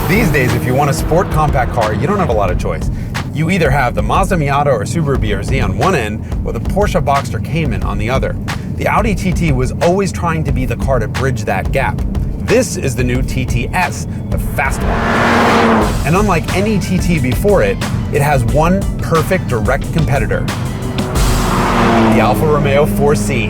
These days, if you want a sport compact car, you don't have a lot of choice. You either have the Mazda Miata or Subaru BRZ on one end, or the Porsche Boxster Cayman on the other. The Audi TT was always trying to be the car to bridge that gap. This is the new TTS, the fast one. And unlike any TT before it, it has one perfect direct competitor, the Alfa Romeo 4C.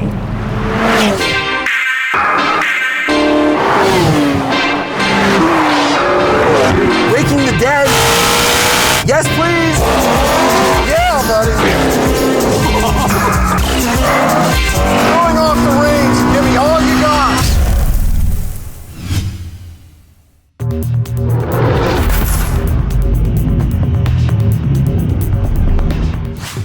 Waking the dead. Yes, please. Yeah, buddy. Going off the range. Give me all you got.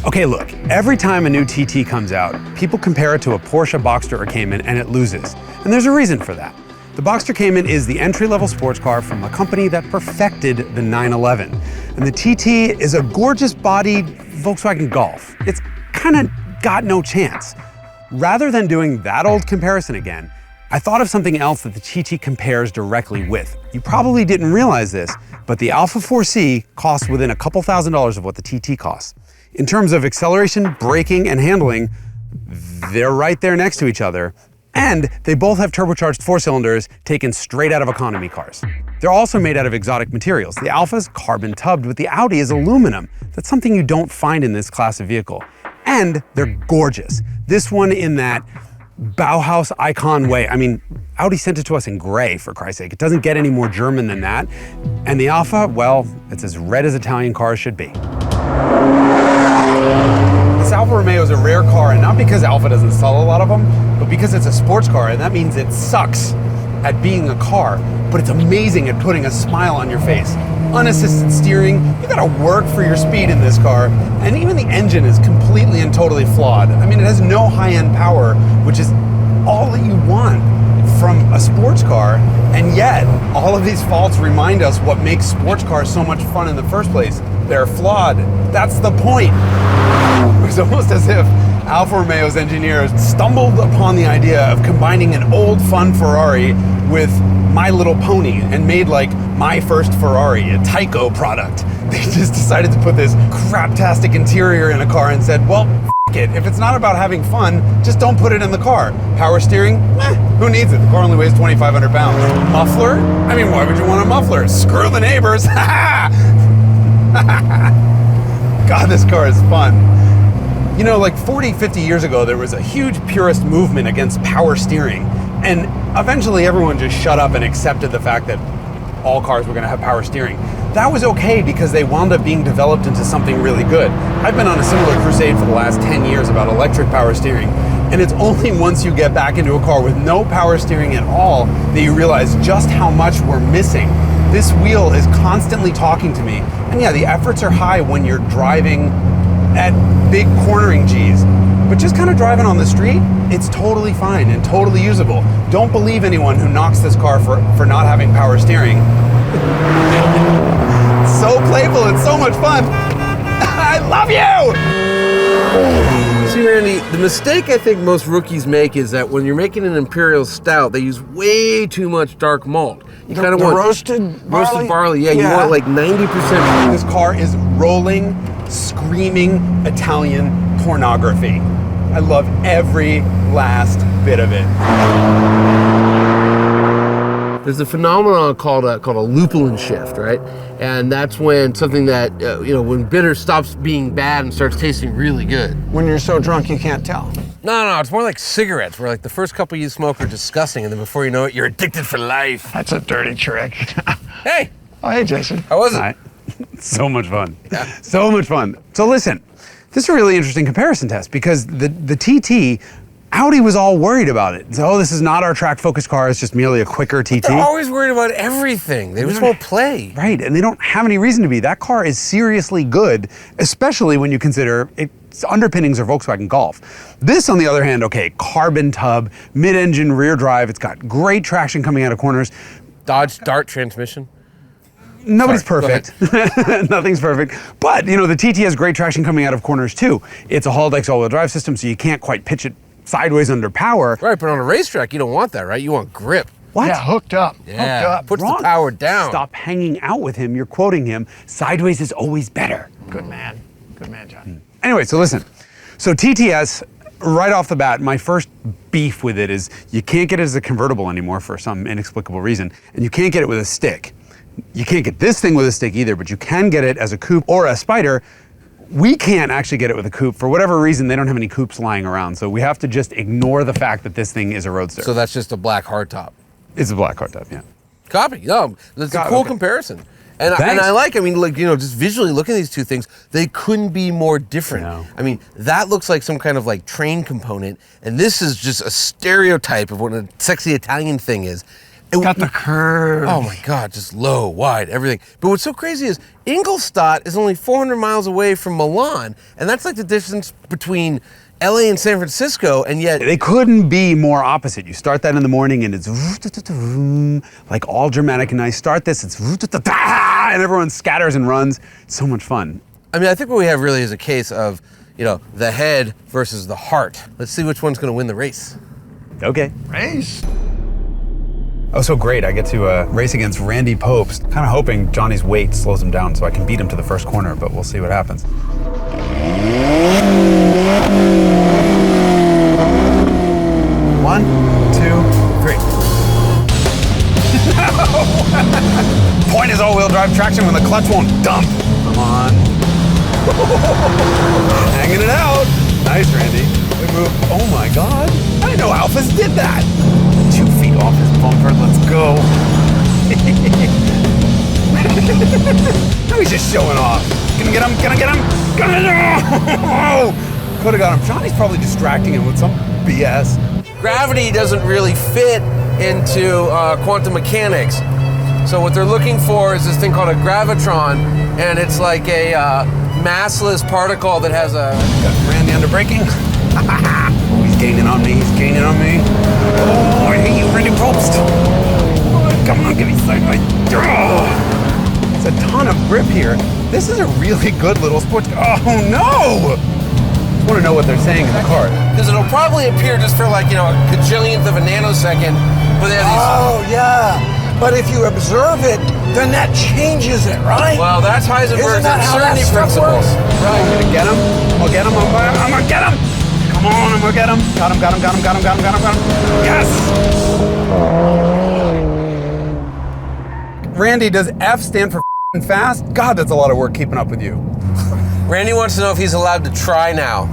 Okay, look, every time a new TT comes out, people compare it to a Porsche Boxster or Cayman and it loses. And there's a reason for that. The Boxster Cayman is the entry-level sports car from a company that perfected the 911. And the TT is a gorgeous-bodied Volkswagen Golf. It's kind of got no chance. Rather than doing that old comparison again, I thought of something else that the TT compares directly with. You probably didn't realize this, but the Alfa 4C costs within a couple $1,000s of what the TT costs. In terms of acceleration, braking, and handling, they're right there next to each other. And they both have turbocharged 4-cylinders taken straight out of economy cars. They're also made out of exotic materials. The Alfa's carbon tubbed, but the Audi is aluminum. That's something you don't find in this class of vehicle. And they're gorgeous. This one in that Bauhaus icon way. I mean, Audi sent it to us in gray, for Christ's sake. It doesn't get any more German than that. And the Alfa, well, it's as red as Italian cars should be. This Alfa Romeo is a rare car, and not because Alfa doesn't sell a lot of them, but because it's a sports car, and that means it sucks at being a car, but it's amazing at putting a smile on your face. Unassisted steering, you gotta work for your speed in this car, and even the engine is completely and totally flawed. I mean, it has no high-end power, which is all that you want from a sports car, and yet all of these faults remind us what makes sports cars so much fun in the first place. They're flawed. That's the point. It's almost as if Alfa Romeo's engineers stumbled upon the idea of combining an old fun Ferrari with My Little Pony and made like My First Ferrari, a Tyco product. They just decided to put this craptastic interior in a car and said, well, f it. If it's not about having fun, just don't put it in the car. Power steering? Who needs it? The car only weighs 2,500 pounds. Muffler? I mean, why would you want a muffler? Screw the neighbors. God, this car is fun. You know, like 40, 50 years ago, there was a huge purist movement against power steering. And eventually everyone just shut up and accepted the fact that all cars were gonna have power steering. That was okay because they wound up being developed into something really good. I've been on a similar crusade for the last 10 years about electric power steering. And it's only once you get back into a car with no power steering at all that you realize just how much we're missing. This wheel is constantly talking to me. And yeah, the efforts are high when you're driving at big cornering Gs. But just kind of driving on the street, it's totally fine and totally usable. Don't believe anyone who knocks this car for not having power steering. It's so playful, it's so much fun. I love you! See, Randy, the mistake I think most rookies make is that when you're making an Imperial Stout, they use way too much dark malt. You kind of want roasted barley. Yeah, you want like 90%. This car is rolling, screaming Italian pornography. I love every last bit of it. There's a phenomenon called a lupulin shift, right? And that's when something that, when bitter stops being bad and starts tasting really good. When you're so drunk you can't tell. No, it's more like cigarettes, where like the first couple you smoke are disgusting, and then before you know it, you're addicted for life. That's a dirty trick. Hey! Oh, hey, Jason. How was it? Hi. So much fun. Yeah. So much fun. So listen, this is a really interesting comparison test because the TT, Audi was all worried about it. So, this is not our track-focused car, it's just merely a quicker TT. They're always worried about everything. They just won't play. Right, and they don't have any reason to be. That car is seriously good, especially when you consider its underpinnings are Volkswagen Golf. This, on the other hand, okay, carbon tub, mid-engine rear drive, it's got great traction coming out of corners. Dodge Dart transmission. Nobody's perfect. Nothing's perfect. But, the TT has great traction coming out of corners too. It's a Haldex all-wheel drive system, so you can't quite pitch it sideways under power. Right, but on a racetrack, you don't want that, right? You want grip. What? Yeah, hooked up. Yeah, Hooked up. puts Wrong. the power down. Stop hanging out with him. You're quoting him. Sideways is always better. Good man. Good man, John. Anyway, so listen. So TTS, right off the bat, my first beef with it is you can't get it as a convertible anymore for some inexplicable reason, and you can't get it with a stick. You can't get this thing with a stick either, but you can get it as a coupe or a Spider. We can't actually get it with a coupe. For whatever reason, they don't have any coupes lying around, so we have to just ignore the fact that this thing is a roadster. So that's just a black hardtop. It's a black hardtop, yeah. Copy. No, that's a cool comparison. And Thanks. I like, I mean, like, you know, just visually looking at these two things, they couldn't be more different. No. I mean, that looks like some kind of like train component, and this is just a stereotype of what a sexy Italian thing is. Got the curve. Oh my God, just low, wide, everything. But what's so crazy is Ingolstadt is only 400 miles away from Milan, and that's like the distance between LA and San Francisco, and yet They couldn't be more opposite. You start that in the morning and it's like all dramatic and nice. Start this, it's and everyone scatters and runs. It's so much fun. I mean, I think what we have really is a case of, you know, the head versus the heart. Let's see which one's going to win the race. Okay. Race. Oh, so great. I get to race against Randy Popes. Kind of hoping Johnny's weight slows him down so I can beat him to the first corner, but we'll see what happens. One, two, three. Point is all-wheel drive traction when the clutch won't dump. Come on. Hanging it out. Nice, Randy. We move. Oh my God. I didn't know Alphas did that. 2 feet off his bumper. Let's go. Now he's just showing off. Gonna get him. Gonna get him. Gonna get him. Could have got him. Johnny's probably distracting him with some BS. Gravity doesn't really fit into quantum mechanics. So what they're looking for is this thing called a gravitron, and it's like a massless particle that has a... Got Randy under braking. Oh, he's gaining on me. He's gaining on me. Oh, I hate you, Randy Probst. Oh, come on, give me sideways. Oh, it's a ton of grip here. This is a really good little sports car. Oh no! Just want to know what they're saying in the car. Because it'll probably appear just for like, you know, a gajillionth of a nanosecond, but they have these... Oh, yeah. But if you observe it, then that changes it, right? Well, that's Heisenberg's Isn't that how that uncertainty stuff principle. works? I'm gonna get him. I'll get him. I'm gonna get him. Come on, I'm gonna get him. Got him, got him, got him, got him, got him, got him, got him. Yes! Randy, does F stand for f***ing fast? God, that's a lot of work keeping up with you. Randy wants to know if he's allowed to try now.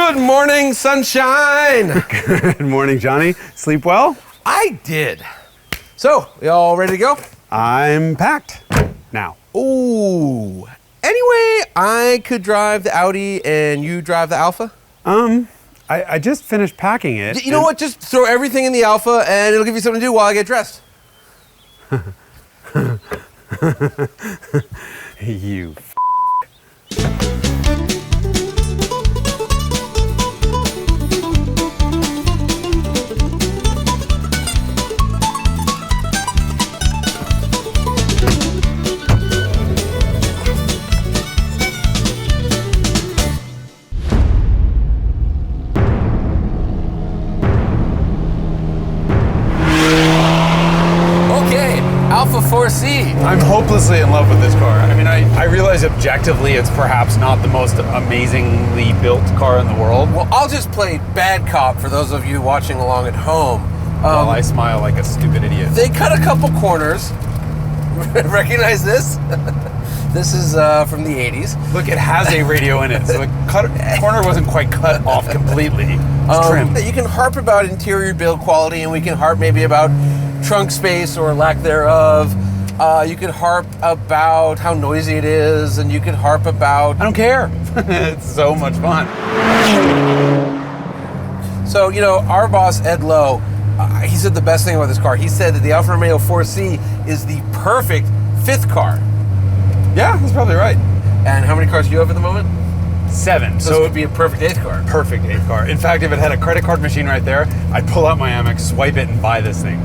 Good morning, sunshine. Good morning, Johnny. Sleep well? I did. So, you all ready to go? I'm packed now. Ooh. Anyway, I could drive the Audi and you drive the Alfa? I just finished packing it. You know what? Just throw everything in the Alfa and it'll give you something to do while I get dressed. You Alfa 4C. I'm hopelessly in love with this car. I mean, I realize objectively it's perhaps not the most amazingly built car in the world. Well, I'll just play bad cop for those of you watching along at home. While I smile like a stupid idiot. They cut a couple corners. Recognize this? This is from the 80s. Look, it has a radio in it, so the corner wasn't quite cut off completely. It's trimmed. You can harp about interior build quality, and we can harp maybe about trunk space or lack thereof. You can harp about how noisy it is, and you can harp about... I don't care. It's so much fun. So, you know, our boss, Ed Lowe, he said the best thing about this car. He said that the Alfa Romeo 4C is the perfect fifth car. Yeah, that's probably right. And how many cars do you have at the moment? 7. So it would be a perfect eighth car. Perfect eighth car. In fact, if it had a credit card machine right there, I'd pull out my Amex, swipe it, and buy this thing.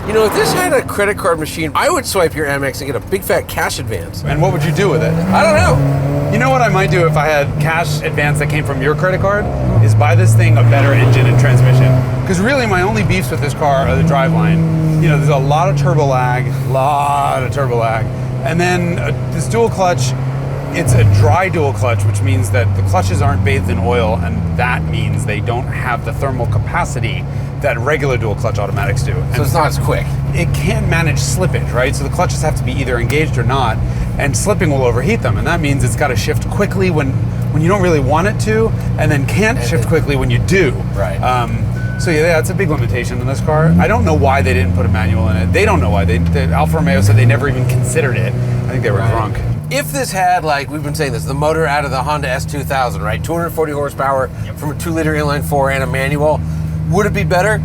You know, if this had a credit card machine, I would swipe your Amex and get a big fat cash advance. And what would you do with it? I don't know. You know what I might do if I had cash advance that came from your credit card? Is buy this thing a better engine and transmission. Because really my only beefs with this car are the driveline. You know, there's a lot of turbo lag, And then this dual clutch, it's a dry dual clutch, which means that the clutches aren't bathed in oil, and that means they don't have the thermal capacity that regular dual clutch automatics do. So it's not as quick. It can't manage slippage, right? So the clutches have to be either engaged or not, and slipping will overheat them, and that means it's got to shift quickly when you don't really want it to, and then can't shift quickly when you do. Right. So yeah, that's a big limitation in this car. I don't know why they didn't put a manual in it. They don't know why. The Alfa Romeo said they never even considered it. I think they were drunk. If this had, like we've been saying this, the motor out of the Honda S2000, right? 240 horsepower from a 2-liter inline-4 and a manual, would it be better?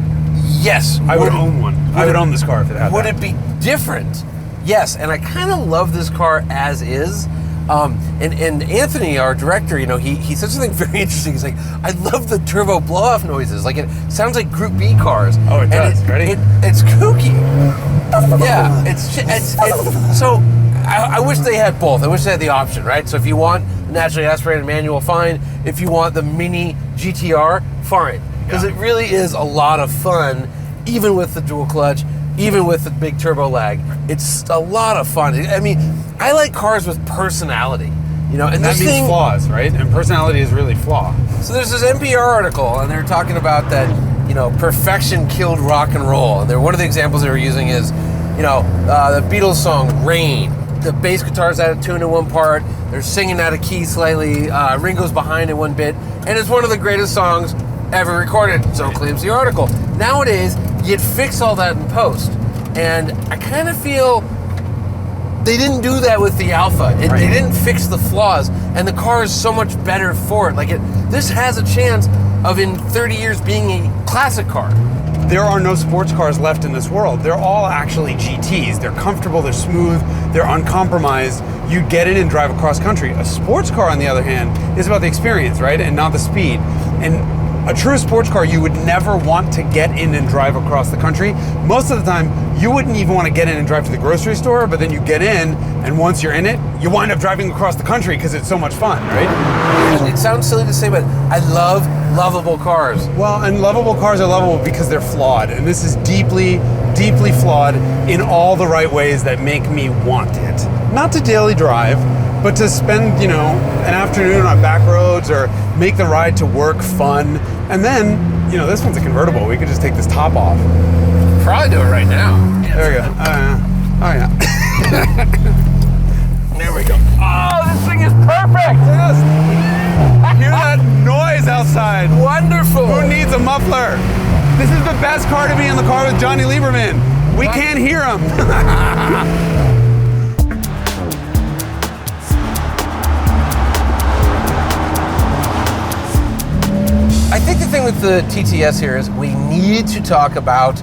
Yes. I would own one. I would own this car if it had Would that. it be different? Yes, and I kind of love this car as is. And Anthony, our director, you know, he said something very interesting. He's like, I love the turbo blow-off noises. Like, it sounds like Group B cars. Oh, it does. Ready? It's kooky. Yeah, it's so I wish they had both. I wish they had the option, right? So if you want the naturally aspirated manual, fine. If you want the mini GTR, fine. Because it really is a lot of fun, even with the dual clutch, even with the big turbo lag. It's a lot of fun. I mean, I like cars with personality, you know, and that means flaws, right? And personality is really flaw. So there's this NPR article, and they're talking about that, you know, perfection killed rock and roll. And one of the examples they were using is, you know, the Beatles song "Rain." The bass guitar's out of tune in one part. They're singing out of key slightly. Ringo's behind in one bit, and it's one of the greatest songs ever recorded, so claims the article. Nowadays, you'd fix all that in post, and I kind of feel they didn't do that with the Alfa. They didn't fix the flaws, and the car is so much better for it. This has a chance of in 30 years being a classic car. There are no sports cars left in this world. They're all actually GTs. They're comfortable, they're smooth, they're uncompromised. You get in and drive across country. A sports car, on the other hand, is about the experience, right? And not the speed. And a true sports car, you would never want to get in and drive across the country. Most of the time, you wouldn't even want to get in and drive to the grocery store, but then you get in, and once you're in it, you wind up driving across the country because it's so much fun, right? It sounds silly to say, but I love lovable cars. Well, and lovable cars are lovable because they're flawed, and this is deeply, deeply flawed in all the right ways that make me want it. Not to daily drive, but to spend, you know, an afternoon on back roads or make the ride to work fun. And then, you know, this one's a convertible. We could just take this top off. Probably do it right now. There we go. Oh, yeah. There we go. Oh, this thing is perfect. Yes. Hear that noise outside. it's a muffler. This is the best car to be in the car with Johnny Lieberman. We can't hear him. I think the thing with the TTS here is we need to talk about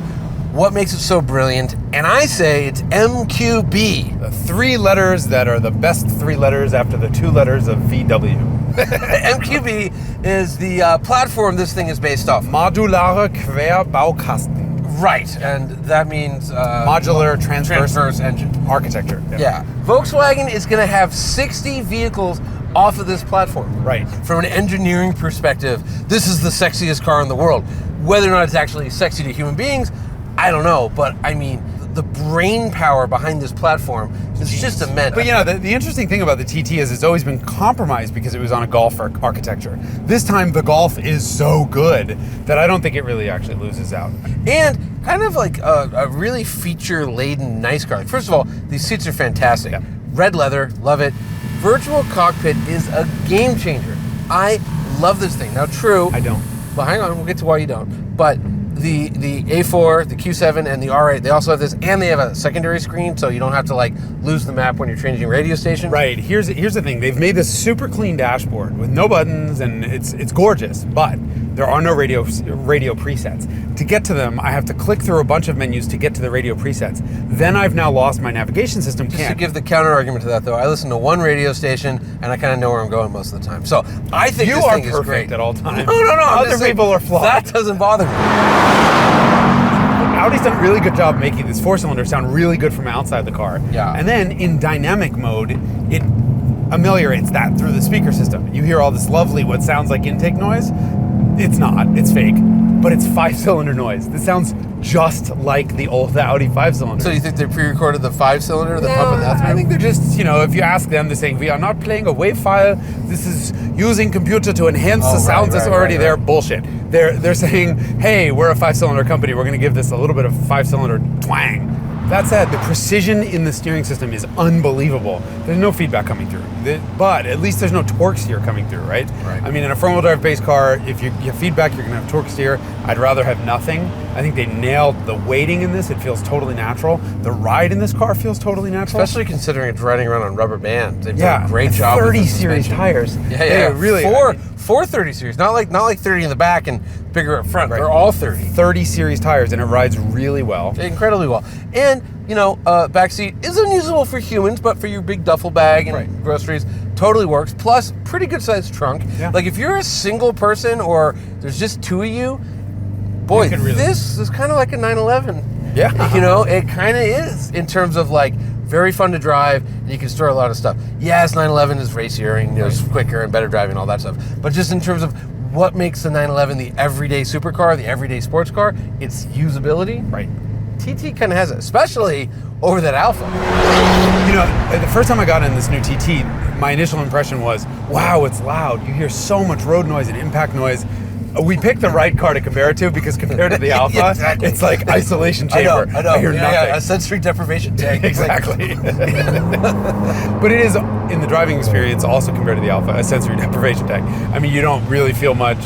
what makes it so brilliant, and I say it's MQB. The 3 letters that are the best 3 letters after the 2 letters of VW. MQB is the platform this thing is based off. Modulare Querbaukasten. Right, and that means Modular transverse engine architecture. Yeah. Volkswagen is going to have 60 vehicles off of this platform. Right. From an engineering perspective, this is the sexiest car in the world. Whether or not it's actually sexy to human beings, I don't know, but I mean, the brain power behind this platform is just immense. But you know, the interesting thing about the TT is it's always been compromised because it was on a Golf architecture. This time the Golf is so good that I don't think it really actually loses out. And kind of like a really feature-laden nice car. Like, first of all, these seats are fantastic. Yeah. Red leather, love it. Virtual cockpit is a game changer. I love this thing. Now, true. I don't. Well, hang on, we'll get to why you don't. But the A4, the Q7, and the R8, they also have this, and they have a secondary screen, so you don't have to like lose the map when you're changing radio station. Right. Here's the thing. They've made this super clean dashboard with no buttons, and it's gorgeous. But there are no radio presets. To get to them, I have to click through a bunch of menus to get to the radio presets. Then I've now lost my navigation system. Just to give the counter argument to that, though, I listen to one radio station, and I kind of know where I'm going most of the time. So I think this thing is great. You are perfect at all times. No. Other people are flawed. That doesn't bother me. Audi's done a really good job making this 4-cylinder sound really good from outside the car. Yeah. And then in dynamic mode, it ameliorates that through the speaker system. You hear all this lovely, what sounds like intake noise. It's not, it's fake, but it's 5-cylinder noise. This sounds just like the Audi 5-cylinder. So you think they pre-recorded the 5-cylinder, the pumping that through? I think they're just, if you ask them, they're saying, we are not playing a WAV file. This is using computer to enhance the sounds that's already there. Bullshit. They're saying, hey, we're a 5-cylinder company. We're going to give this a little bit of 5-cylinder twang. That said, the precision in the steering system is unbelievable. There's no feedback coming through, but at least there's no torque steer coming through, right? I mean, in a front-wheel drive based car, if you have feedback, you're gonna have torque steer. I'd rather have nothing. I think they nailed the weighting in this. It feels totally natural. The ride in this car feels totally natural. Especially considering it's riding around on rubber bands. They've done a great job. 30 series tires. Yeah. Really. Four 30 series, not like 30 in the back and bigger up front. Right. They're all 30. 30 series tires, and it rides really well. Incredibly well. And, back seat is unusable for humans, but for your big duffel bag and groceries, totally works. Plus, pretty good sized trunk. Yeah. Like if you're a single person or there's just 2 of you, boy, this is kind of like a 911. Yeah. It kind of is in terms of like very fun to drive, and you can store a lot of stuff. Yes, 911 is racier and it's quicker and better driving and all that stuff. But just in terms of what makes the 911 the everyday supercar, the everyday sports car, it's usability. Right. TT kind of has it, especially over that Alfa. The first time I got in this new TT, my initial impression was, wow, it's loud. You hear so much road noise and impact noise. We picked the right car to compare it to because compared to the Alfa, exactly. It's like isolation chamber. I know. I hear nothing. Yeah, a sensory deprivation tank. Exactly. But it is, in the driving experience, also compared to the Alfa, a sensory deprivation tank. I mean, you don't really feel much.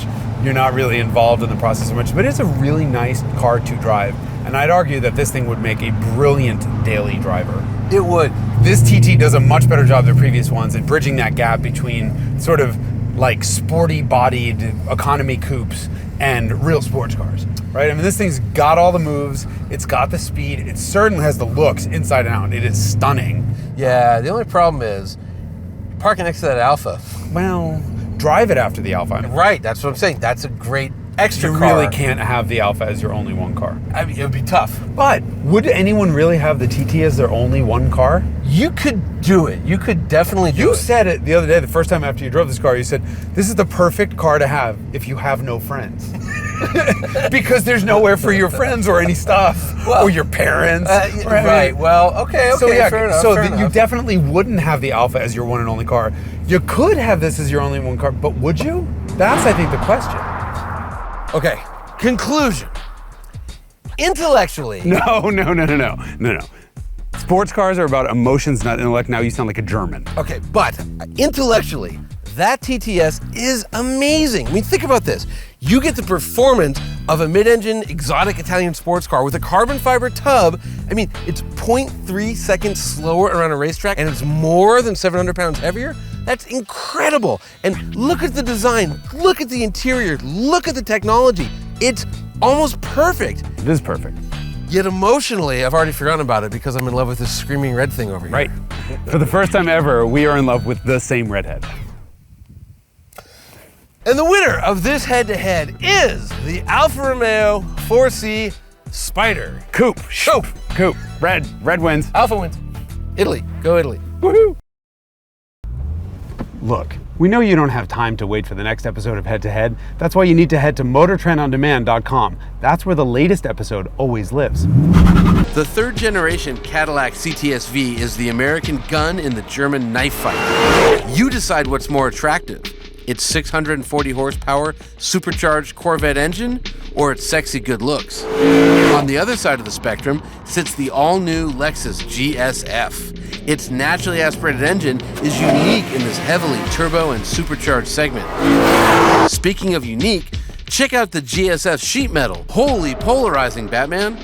You're not really involved in the process so much, but it's a really nice car to drive. And I'd argue that this thing would make a brilliant daily driver. It would. This TT does a much better job than previous ones at bridging that gap between sort of like sporty-bodied economy coupes and real sports cars, right? I mean, this thing's got all the moves, it's got the speed, it certainly has the looks inside and out. It is stunning. Yeah, the only problem is parking next to that Alfa. Well, drive it after the Alfa. Right, that's what I'm saying. That's a great extra car. You really can't have the Alfa as your only one car. I mean, it would be tough. But would anyone really have the TT as their only one car? You could do it. You could definitely do it. You said it the other day, the first time after you drove this car, you said, this is the perfect car to have if you have no friends. Because there's nowhere for your friends or any stuff, or your parents. Right, well, okay, so, yeah, fair enough. So fair you enough. definitely wouldn't have the Alfa as your one and only car. You could have this as your only one car, but would you? That's, I think, the question. Okay, conclusion. Intellectually. No. Sports cars are about emotions, not intellect. Now you sound like a German. Okay, but intellectually, that TTS is amazing. I mean, think about this. You get the performance of a mid-engine exotic Italian sports car with a carbon fiber tub. I mean, it's 0.3 seconds slower around a racetrack and it's more than 700 pounds heavier. That's incredible. And look at the design, look at the interior, look at the technology. It's almost perfect. It is perfect. Yet emotionally, I've already forgotten about it because I'm in love with this screaming red thing over here. Right. For the first time ever, we are in love with the same redhead. And the winner of this head-to-head is the Alfa Romeo 4C Spider. Coupe. Coupe. Red wins. Alfa wins. Italy. Go Italy. Woohoo! Look, we know you don't have time to wait for the next episode of Head to Head. That's why you need to head to MotorTrendOnDemand.com. That's where the latest episode always lives. The third generation Cadillac CTS-V is the American gun in the German knife fight. You decide what's more attractive. Its 640 horsepower supercharged Corvette engine or its sexy good looks. On the other side of the spectrum sits the all-new Lexus GSF. Its naturally aspirated engine is unique in this heavily turbo and supercharged segment. Speaking of unique, check out the GSF sheet metal. Holy polarizing, Batman.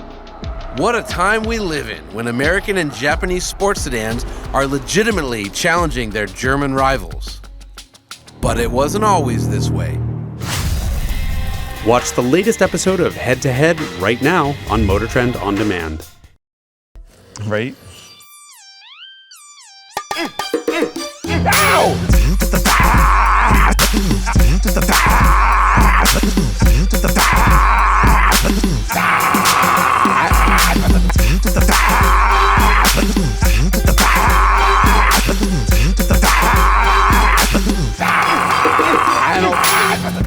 What a time we live in when American and Japanese sports sedans are legitimately challenging their German rivals. But it wasn't always this way. Watch the latest episode of Head to Head right now on MotorTrend On Demand. Right?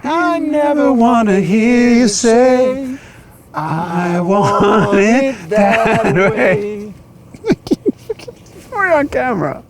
I never want to hear you say, I want it that way. We're on camera.